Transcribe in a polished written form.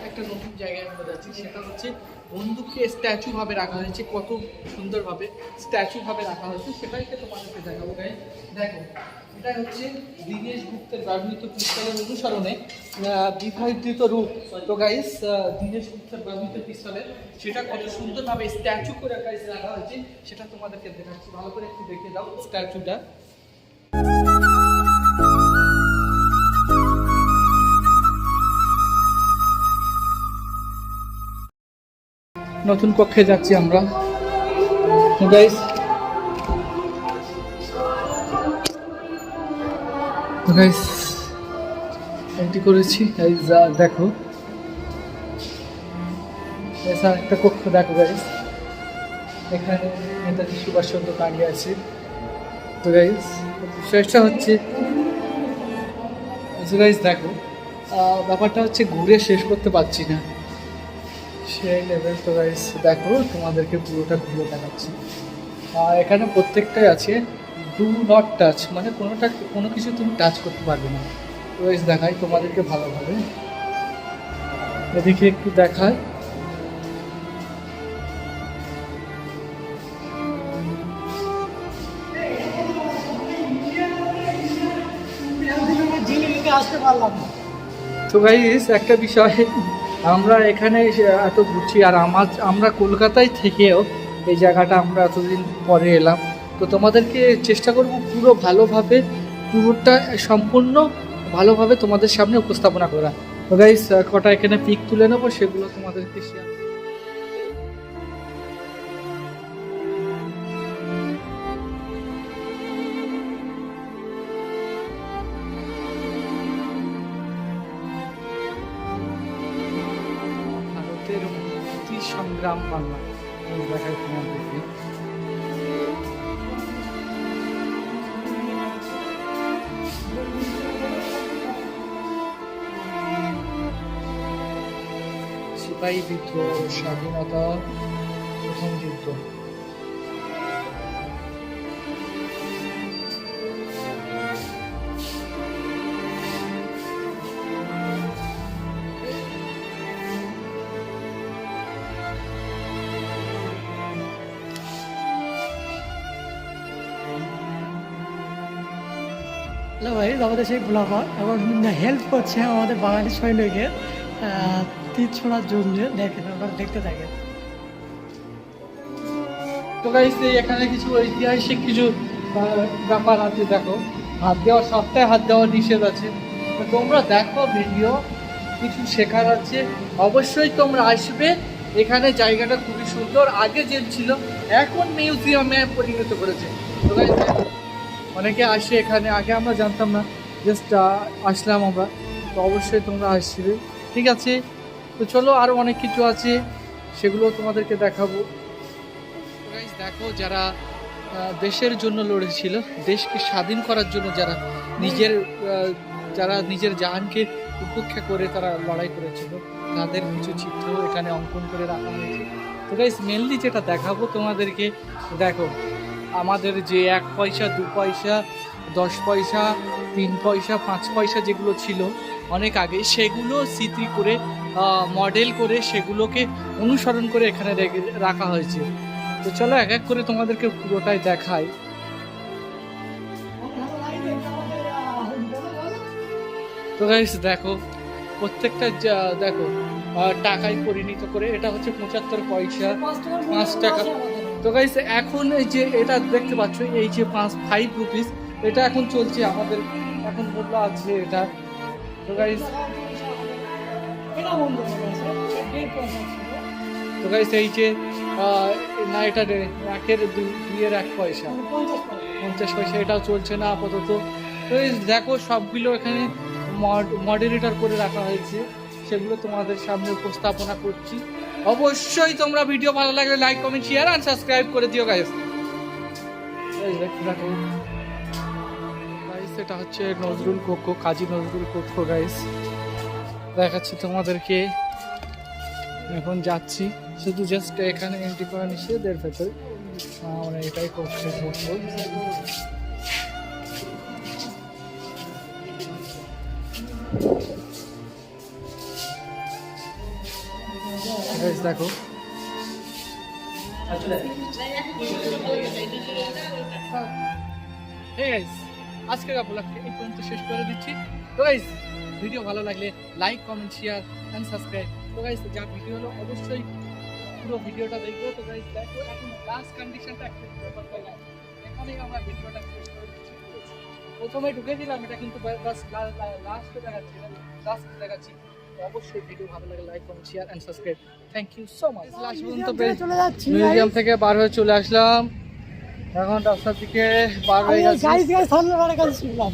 একটা নতুন জায়গায় আমরা যাচ্ছি, সেটা হচ্ছে বন্দুককে স্ট্যাচু ভাবে রাখা হয়েছে, কত সুন্দরভাবে স্ট্যাচু ভাবে রাখা হয়েছে সেটাইকে তোমাদেরকে দেখাবো। গাইস দেখো, এটা হচ্ছে দীনেশ গুপ্তের ব্যবহৃত পিস্তলের অনুসরণে বিভাজিত রূপ। তো গাইস দীনেশ গুপ্তের ব্যবহৃত পিস্তলের সেটা কত সুন্দরভাবে স্ট্যাচু করে গাইস রাখা হয়েছে সেটা তোমাদেরকে দেখাচ্ছি। ভালো করে একটু দেখে দাও স্ট্যাচুটা। নতুন কক্ষে যাচ্ছি আমরা গাইস। গাইস এন্ট্রি করেছি গাইস, দেখো এসা একটা কক্ষ দেখো গাইস, এখানে নেতাজি সুভাষচন্দ্র দাঁড়িয়ে আছে। তো গাইস বিষয়টা হচ্ছে গাইস দেখো, ব্যাপারটা হচ্ছে ঘুরে শেষ করতে পারছি না সেই লেভেল। তো গাইস দেখো তোমাদেরকে পুরোটা ঘুরে দেখাচ্ছি। এখানে প্রত্যেকটাই আছে ডু নট টাচ, মানে কোনো কিছু তুমি টাচ করতে পারবে না। তো গাইস দেখাই তোমাদেরকে ভালোভাবে, এদিকে একটু দেখায়। তো গাইস একটা বিষয়, আমরা এখানে এত ঘুরছি আর আমরা কলকাতায় থেকেও এই জায়গাটা আমরা এতদিন পরে এলাম। তো তোমাদেরকে চেষ্টা করব পুরো ভালোভাবে, পুরোটা সম্পূর্ণ ভালোভাবে তোমাদের সামনে উপস্থাপনা করা। তো গাইস কটা এখানে পিক তুলে নেবো, সেগুলো তোমাদেরকে শেয়ার। ভারতের মুক্তি সংগ্রাম বাংলা দেখাই তোমাদেরকে। সিপাহী বিদ্রোহ, স্বাধীনতা, প্রথম যুদ্ধ। হ্যালো ভাই, আমাদের সেই ব্লগার এখন হেল্প করছে আমাদের বাঙালি সৈন্যকে তীর ছোড়ার জন্য। দেখেন, আপনারা দেখতে থাকেন। তো গাইস এখানে কিছু ঐতিহাসিক কিছু ব্যাপার আছে। দেখো হাত দেওয়া, সপ্তাহে হাত দেওয়া নিষেধ আছে। তো তোমরা দেখো ভিডিও, কিছু শেখার আছে, অবশ্যই তোমরা আসবে। এখানে জায়গাটা খুবই সুন্দর, আগে জেল ছিল এখন মিউজিয়ামে পরিণত করেছে। তো গাইস অনেকে আসে এখানে, আগে আমরা জানতাম না, জাস্ট আসলাম আমরা। তো অবশ্যই তোমরা আসবে, ঠিক আছে? তো চলো, আরও অনেক কিছু আছে, সেগুলো তোমাদেরকে দেখাবো। গাইস দেখো, যারা দেশের জন্য লড়েছিল, দেশকে স্বাধীন করার জন্য যারা নিজের জাহানকে উপেক্ষা করে তারা লড়াই করেছিল, তাদের কিছু চিত্র এখানে অঙ্কন করে রাখা হয়েছে। তো গাইস মেনলি যেটা দেখাবো তোমাদেরকে, দেখো আমাদের যে 1 পয়সা, 2 পয়সা, 10 পয়সা, 3 পয়সা, 5 পয়সা যেগুলো ছিল অনেক আগে, সেগুলো স্মৃতি করে মডেল করে সেগুলোকে অনুসরণ করে এখানে রাখা হয়েছে। তো চলো এক এক করে তোমাদেরকে পুরোটাই দেখাই। তো গাইস দেখো প্রত্যেকটা দেখো টাকায় পরিণত করে, এটা হচ্ছে 75 পয়সা, 5 টাকা। তো গাইস এখন এই যে এটা দেখতে পাচ্ছ, এই যে 5 রুপিস, এটা এখন চলছে আমাদের, এখন মূল্য আছে এটা। তো গাইস এই যে না, এটা 1 পয়সা, 50 পয়সা, এটাও চলছে না আপাতত। তো দেখো সবগুলো এখানে মডারেটর করে রাখা হয়েছে, সেগুলো তোমাদের সামনে উপস্থাপনা করছি। অবশ্যই তোমরা ভিডিও ভালো লাগলে লাইক, কমেন্ট, শেয়ার আর সাবস্ক্রাইব করে দিও গাইস। দেখো গাইস, এটা হচ্ছে নজরুল কক্ষ, কাজী নজরুল কক্ষ গাইস, দেখাচ্ছি তোমাদেরকে। এখন যাচ্ছি, শুধু জাস্ট এখানে এন্ট্রি করা নিষেধ, এর ভেতরে আমরা এটাই কক্ষে ঢুকবো। Guys, দেখো Hey guys, আজকের ব্লগটি এই পর্যন্ত শেষ করে দিচ্ছি। তো গাইস ভিডিও ভালো লাগলে like comment share and subscribe. তো গাইস যা ভিডিও হলো অবশ্যই পুরো ভিডিওটা দেখবো। তো গাইস দেখো এখন লাস্ট কন্ডিশনটা একটু ব্যাপারটা গাইস এখানেই আমরা ভিডিওটা শেষ করে দিচ্ছি। প্রথমে ঢুকে দিলাম, এটা কিন্তু বাস লাস্টে দেখাচ্ছি না, লাস্ট দেখাচ্ছি। তো অবশ্যই ভিডিও ভালো লাগে like comment share and subscribe. Thank you so much. Last পর্যন্ত চলে যাচ্ছি মিউজিয়াম থেকে বার হয়ে চলে আসলাম, এখন রাস্তার দিকে বার হয়ে গেছি। গাইস সামনে বাড়া কাজ শুনলাম।